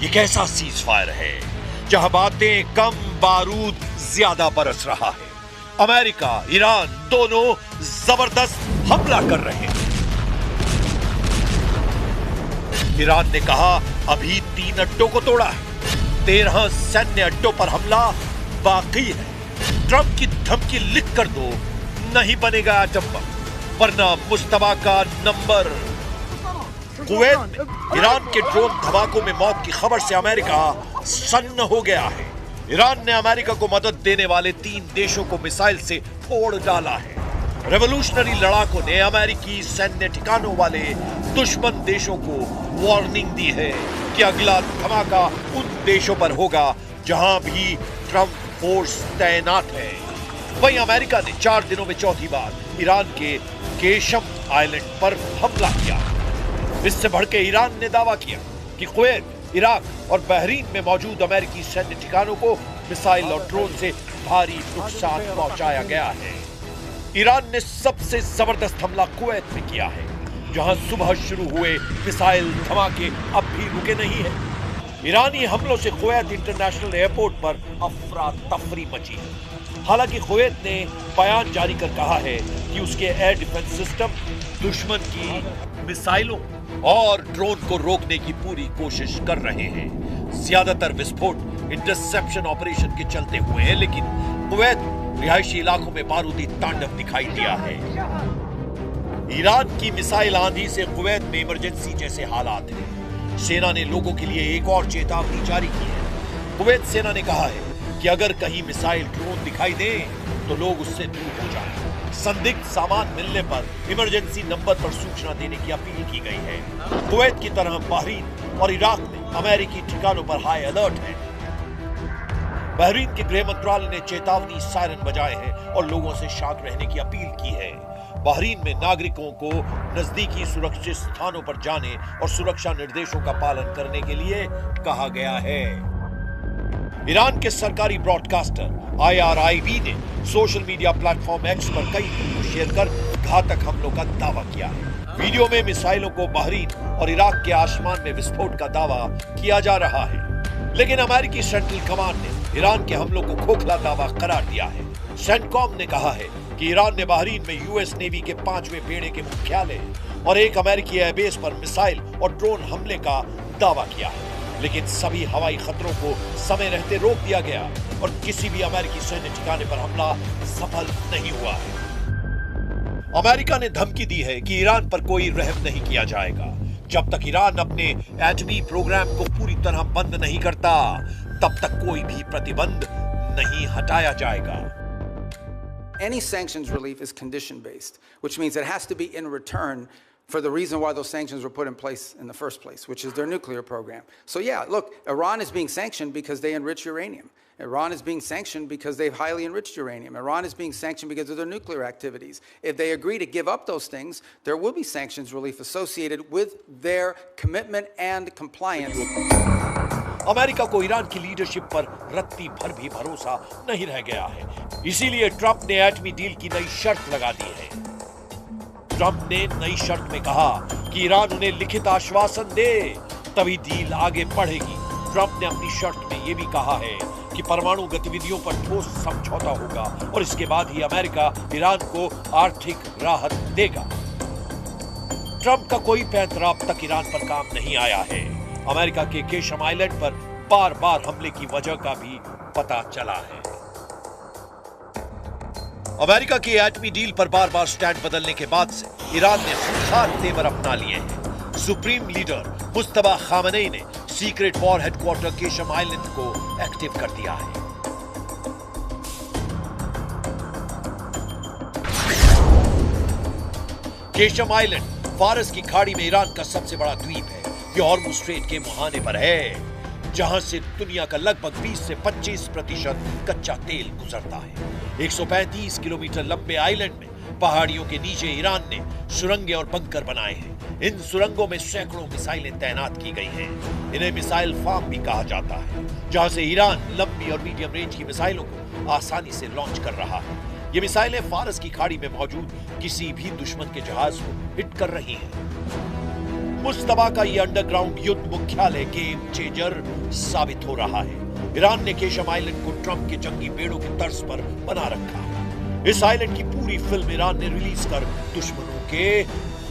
ये कैसा cease fire है जहां बातें कम, बारूद ज्यादा बरस रहा है। अमेरिका, ईरान दोनों जबरदस्त हमला कर रहे हैं। ईरान ने कहा अभी 3 अड्डों को तोड़ा है, 13 सैन्य अड्डों पर हमला बाकी है। ट्रंप की धमकी लिख कर दो, नहीं बनेगा एटम बम, वरना मुश्तबा का नंबर। कुवैत में ईरान के ड्रोन धमाकों में मौत की खबर से अमेरिका सन्न हो गया है। ईरान ने अमेरिका को मदद देने वाले 3 देशों को मिसाइल से फोड़ डाला है। रेवोल्यूशनरी लड़ाकों ने अमेरिकी सैन्य ठिकानों वाले दुश्मन देशों को वार्निंग दी है कि अगला धमाका उन देशों पर होगा जहां भी ट्रंप फोर्स तैनात है। वहीं अमेरिका ने 4 दिनों में चौथी बार ईरान के केशम आइलैंड पर हमला किया। इससे भड़के ईरान ने दावा किया कि कुवैत, इराक और बहरीन में मौजूद अमेरिकी सैन्य ठिकानों को मिसाइल और ड्रोन से भारी नुकसान पहुंचाया गया है। ईरान ने सबसे जबरदस्त हमला कुवैत में किया है, जहां सुबह शुरू हुए मिसाइल धमाके अब भी रुके नहीं है। ईरानी हमलों से कुवैत इंटरनेशनल एयरपोर्ट पर अफरा तफरी मची है। हालांकि कुवैत ने बयान जारी कर कहा है कि उसके एयर डिफेंस सिस्टम दुश्मन की मिसाइलों और ड्रोन को रोकने की पूरी कोशिश कर रहे हैं। ज्यादातर विस्फोट इंटरसेप्शन ऑपरेशन के चलते हुए हैं, लेकिन कुवैत रिहायशी इलाकों में बारूदी तांडव दिखाई दिया है। ईरान की मिसाइल आंधी से कुवैत में इमरजेंसी जैसे हालात हैं। सेना ने लोगों के लिए एक और चेतावनी जारी की है। कुवैत सेना ने कहा है कि अगर कहीं मिसाइल ड्रोन दिखाई दे तो लोग उससे दूर हो जाएं। संदिग्ध सामान मिलने पर इमरजेंसी नंबर पर सूचना देने की अपील की गई है। कुवैत की तरह बहरीन और इराक में अमेरिकी ठिकानों पर हाई अलर्ट है। बहरीन के गृह मंत्रालय ने चेतावनी सायरन बजाए हैं और लोगों से शांत रहने की अपील की है। बहरीन में नागरिकों को नजदीकी सुरक्षित स्थानों पर जाने और सुरक्षा निर्देशों का पालन करने के लिए कहा गया है। ईरान के सरकारी ब्रॉडकास्टर IRIB ने सोशल मीडिया प्लेटफॉर्म एक्स पर कई वीडियो शेयर कर घातक हमलों का दावा किया है। वीडियो में मिसाइलों को बहरीन और इराक के आसमान में विस्फोट का दावा किया जा रहा है, लेकिन अमेरिकी सेंट्रल कमांड ने ईरान के हमलों को खोखला दावा करार दिया है। सेंटकॉम ने कहा है कि ईरान ने बहरीन में यूएस नेवी के 5वें बेड़े के मुख्यालय और एक अमेरिकी एयरबेस पर मिसाइल और ड्रोन हमले का दावा किया है, लेकिन सभी हवाई खतरों को समय रहते रोक दिया गया और किसी भी अमेरिकी सैन्य ठिकाने पर हमला सफल नहीं हुआ है। अमेरिका ने धमकी दी है कि ईरान पर कोई रहम नहीं किया जाएगा। जब तक ईरान अपने एटमी प्रोग्राम को पूरी तरह बंद नहीं करता, तब तक कोई भी प्रतिबंध नहीं हटाया जाएगा। Any sanctions relief is condition based, which means it has to be in return for the reason why those sanctions were put in place in the first place, which is their nuclear program. So yeah, look, Iran is being sanctioned because they enrich uranium. Iran is being sanctioned because they've highly enriched uranium. Iran is being sanctioned because of their nuclear activities. If they agree to give up those things, there will be sanctions relief associated with their commitment and compliance. America को Iran की leadership पर रत्ती भर भी भरोसा नहीं रह गया है। इसीलिए ट्रंप ने एटमी डील की नई शर्त लगा दी है। ट्रंप ने नई शर्त में कहा कि ईरान उन्हें लिखित आश्वासन दे, तभी डील आगे बढ़ेगी। ट्रंप ने अपनी शर्त में यह भी कहा है कि परमाणु गतिविधियों पर ठोस समझौता होगा और इसके बाद ही अमेरिका ईरान को आर्थिक राहत देगा। ट्रंप का कोई पैंतरा अब तक ईरान पर काम नहीं आया है। अमेरिका के केशम आइलैंड पर बार-बार हमले की वजह का भी पता चला है। अमेरिका की एटमी डील पर बार-बार स्टैंड बदलने के बाद से ईरान ने खूंखार तेवर अपना लिए हैं। सुप्रीम लीडर मुस्तबा खामनेई ने secret war headquarter Qeshm island को एक्टिव कर दिया है। केशम आइलैंड फारस की खाड़ी में ईरान का सबसे बड़ा द्वीप है। ये हॉर्मुज़ स्ट्रेट के मुहाने पर है, जहां से दुनिया का लगभग 20 से 25% कच्चा तेल गुजरता है। 135 किलोमीटर लंबे आइलैंड में पहाड़ियों के नीचे ईरान ने सुरंगें और बंकर बनाए हैं। इन सुरंगों में सैकड़ों मिसाइलें तैनात की गई हैं। इन्हें मिसाइल फार्म भी कहा जाता है, जहां से ईरान लंबी और मीडियम रेंज की मिसाइलों को आसानी से लॉन्च कर रहा है। ये मिसाइलें फारस की खाड़ी में मौजूद किसी भी दुश्मन के जहाज को हिट कर रही हैं। मुश्तबा का ये अंडरग्राउंड युद्ध मुख्यालय गेम चेंजर साबित हो रहा है। ईरान ने केशम आइलैंड को ट्रंप के जंगी बेड़ों की तर्ज पर बना रखा है। इस आइलैंड की पूरी फिल्म ईरान ने रिलीज कर दुश्मनों के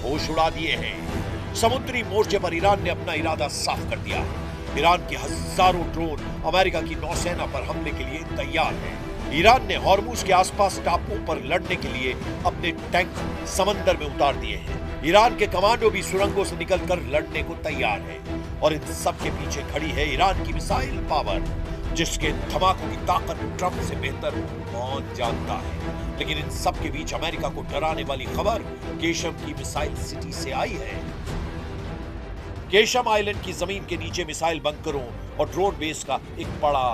होश उड़ा दिए हैं। समुद्री मोर्चे पर ईरान ने अपना इरादा साफ कर दिया है। ईरान के हजारों ड्रोन अमेरिका की नौसेना पर हमले के लिए तैयार हैं। ईरान ने हॉर्मुज के आसपास टापुओं पर लड़ने के लिए अपने टैंक समंदर में उतार दिए हैं। ईरान के कमांडो भी सुरंगों से निकलकर लड़ने को तैयार हैं। और इन सब के पीछे खड़ी है ईरान की मिसाइल पावर, जिसके धमाकों की ताकत ट्रंप से बेहतर कौन जानता है। लेकिन इन सब के बीच अमेरिका को डराने वाली खबर केशम की मिसाइल सिटी से आई है। केशम आइलैंड की जमीन के नीचे मिसाइल बंकरों और ड्रोन बेस का एक बड़ा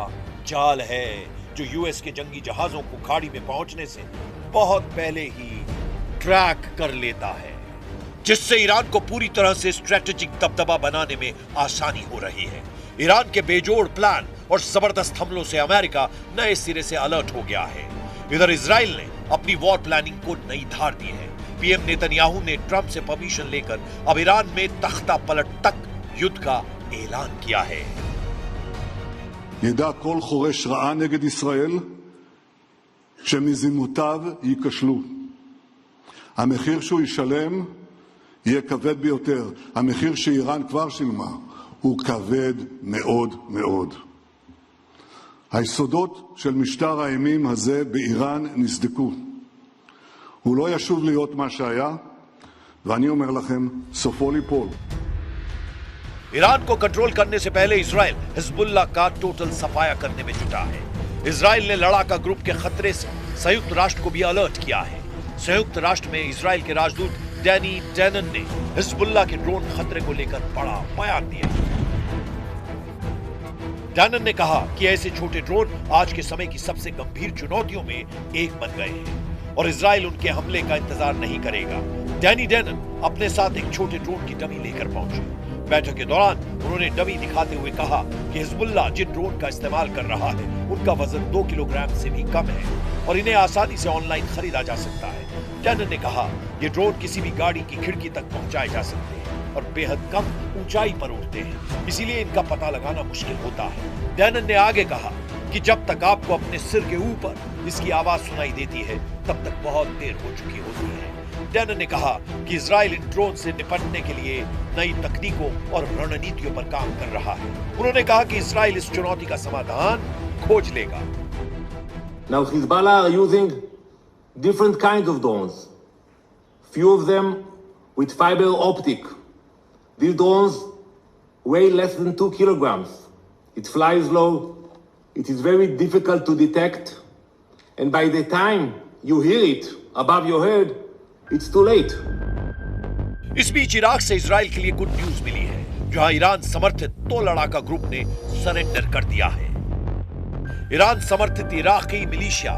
जाल है, जो यूएस के जंगी जहाजों को खाड़ी में पहुंचने से बहुत पहले ही ट्रैक कर लेता है, जिससे ईरान को पूरी तरह से स्ट्रेटेजिक दबदबा बनाने में आसानी हो रही है। ईरान के बेजोड़ प्लान और जबरदस्त हमलों से अमेरिका नए सिरे से अलर्ट हो गया है। इधर इजराइल ने अपनी वॉर प्लानिंग को नई धार दी है। पीएम नेतन्याहू ने ट्रंप से परमिशन लेकर अब ईरान में तख्ता पलट तक युद्ध का ऐलान किया है। ידע כל חורש רעה נגד ישראל שמזימותיו ייכשלו. המחיר שהוא ישלם יהיה כבד ביותר. המחיר שאיראן כבר שילמה הוא כבד מאוד מאוד. היסודות של משטר האימים הזה באיראן נסדקו. הוא לא ישוב להיות מה שהיה, ואני אומר לכם, סופו ליפול. ईरान को कंट्रोल करने से पहले इजराइल हिजबुल्लाह का टोटल सफाया करने में जुटा है। इजराइल ने लड़ाका ग्रुप के खतरे से संयुक्त राष्ट्र को भी अलर्ट किया है। संयुक्त राष्ट्र में इजराइल के राजदूत डैनी डैनन ने हिजबुल्लाह के ड्रोन खतरे को लेकर बड़ा बयान दिया। डैनन ने कहा कि ऐसे छोटे ड्रोन आज के समय की सबसे गंभीर चुनौतियों में एक बन गए हैं और इजराइल उनके हमले का इंतजार नहीं करेगा। डैनी डैनन अपने साथ एक छोटे ड्रोन की डमी लेकर पहुंचे। बैठक के दौरान उन्होंने डमी दिखाते हुए कहा कि हिजबुल्लाह जिन ड्रोन का इस्तेमाल कर रहा है उनका वजन 2 किलोग्राम से भी कम है और इन्हें आसानी से ऑनलाइन खरीदा जा सकता है। डैनन ने कहा ये ड्रोन किसी भी गाड़ी की खिड़की तक पहुंचाए जा सकते हैं और बेहद कम ऊंचाई पर उड़ते हैं, इसीलिए इनका पता लगाना मुश्किल होता है। डैनन ने आगे कहा कि जब तक आपको अपने सिर के ऊपर इसकी आवाज सुनाई देती है तब तक बहुत देर हो चुकी होती है। डैनन ने कहा कि इजराइल इन ड्रोन से निपटने के लिए नई तकनीकों और रणनीतियों पर काम कर रहा है। उन्होंने कहा कि इजराइल इस चुनौती का समाधान खोज लेगा। Now Hezbollah are using different kinds of drones. Few of them with fiber optic. These drones weigh less than 2 kilograms. It flies low. It is very difficult to detect. And by the time you hear it above your head, it's too late. इस बीच Iraq से Israel के लिए good news मिली है, जहां Iran समर्थित 2 लड़ाका group ने surrender कर दिया है। ईरान समर्थित इराकी मिलिशिया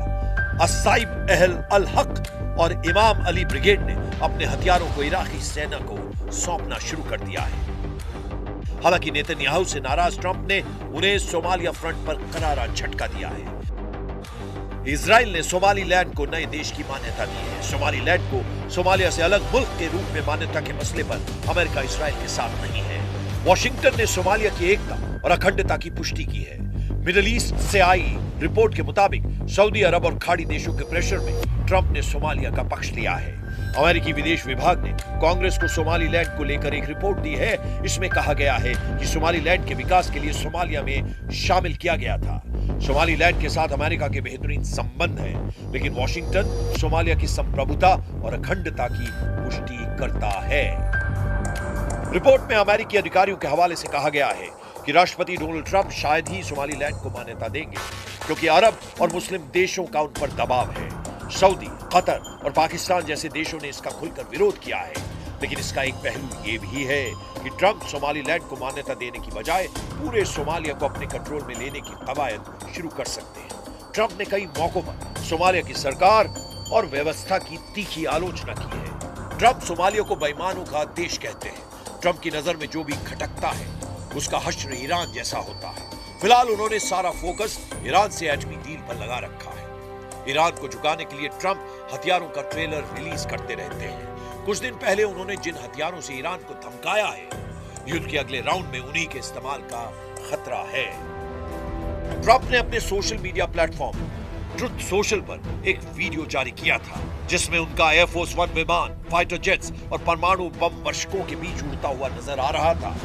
अस्साइब अहल अल हक और इमाम अली ब्रिगेड ने अपने हथियारों को इराकी सेना को सौंपना शुरू कर दिया है। हालांकि नेतन्याहू से नाराज ट्रंप ने उन्हें सोमालिया फ्रंट पर करारा झटका दिया है। इजराइल ने सोमालीलैंड को नए देश की मान्यता दी है। सोमालीलैंड को सोमालिया से अलग मुल्क के रूप में मान्यता के मसले पर अमेरिका इजराइल के साथ नहीं है। वॉशिंगटन ने सोमालिया की एकता और अखंडता की पुष्टि की है। मिडिल ईस्ट से आई रिपोर्ट के मुताबिक सऊदी अरब और खाड़ी देशों के प्रेशर में ट्रंप ने सोमालिया का पक्ष लिया है। अमेरिकी विदेश विभाग ने कांग्रेस को सोमालीलैंड को लेकर एक रिपोर्ट दी है। इसमें कहा गया है कि सोमालीलैंड के विकास के लिए सोमालिया में शामिल किया गया था। सोमालीलैंड के साथ अमेरिका के बेहतरीन संबंध हैं, लेकिन वॉशिंगटन सोमालिया की संप्रभुता और अखंडता की पुष्टि करता है। रिपोर्ट में अमेरिकी अधिकारियों के हवाले से कहा गया है कि राष्ट्रपति डोनाल्ड ट्रंप शायद ही सोमालीलैंड को मान्यता देंगे, क्योंकि अरब और मुस्लिम देशों का उन पर दबाव है। सऊदी, कतर और पाकिस्तान जैसे देशों ने इसका खुलकर विरोध किया है। लेकिन इसका एक पहलू ये भी है कि ट्रंप सोमालीलैंड को मान्यता देने की बजाय पूरे सोमालिया को अपने कंट्रोल में लेने की कवायद शुरू कर सकते हैं। ट्रंप ने कई मौकों पर सोमालिया की सरकार और व्यवस्था की तीखी आलोचना की है। ट्रंप सोमालिया को बेईमानों का देश कहते हैं। ट्रंप की नजर में जो भी खटकता है उसका हश्र ईरान जैसा होता है। फिलहाल उन्होंने सारा फोकस ईरान से एटमी डील पर लगा रखा है। ईरान को झुकाने के लिए ट्रंप हथियारों का ट्रेलर रिलीज करते रहते हैं। कुछ दिन पहले उन्होंने जिन हथियारों से ईरान को धमकाया है युद्ध के अगले राउंड में उन्हीं के इस्तेमाल का खतरा है। ट्रंप ने अपने social media platform truth social पर एक वीडियो जारी किया था जिसमें उनका एयरफोर्स वन विमान, फाइटर जेट्स और परमाणु बम वर्षकों के बीच उड़ता हुआ नजर आ रहा था।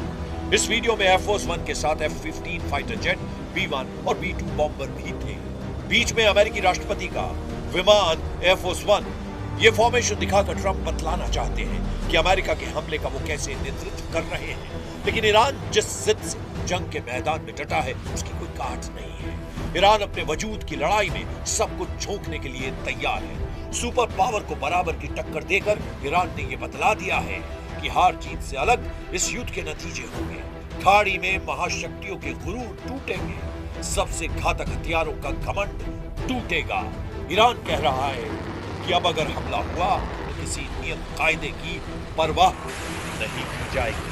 इस वीडियो में एयरफोर्स वन के साथ F-15 फाइटर जेट, B-1 और B-2 बॉम्बर भी थे। बीच में अमेरिकी राष्ट्रपति का विमान एयरफोर्स वन। ये फॉर्मेशन दिखाकर ट्रंप बतलाना चाहते हैं कि अमेरिका के हमले का वो कैसे नेतृत्व कर रहे हैं। लेकिन ईरान जिस जिद से जंग के मैदान में डटा है उसकी कोई काट नहीं है। ईरान अपने वजूद की लड़ाई में सब कुछ झोंकने के लिए तैयार है। सुपर पावर को बराबर की टक्कर देकर ईरान ने ये बतला दिया है कि हार जीत से अलग इस युद्ध के नतीजे होंगे। खाड़ी में महाशक्तियों के गुरूर टूटेंगे, सबसे घातक हथियारों का घमंड टूटेगा। ईरान कह रहा है कि अब अगर हमला हुआ तो किसी नियम कायदे की परवाह नहीं की जाएगी।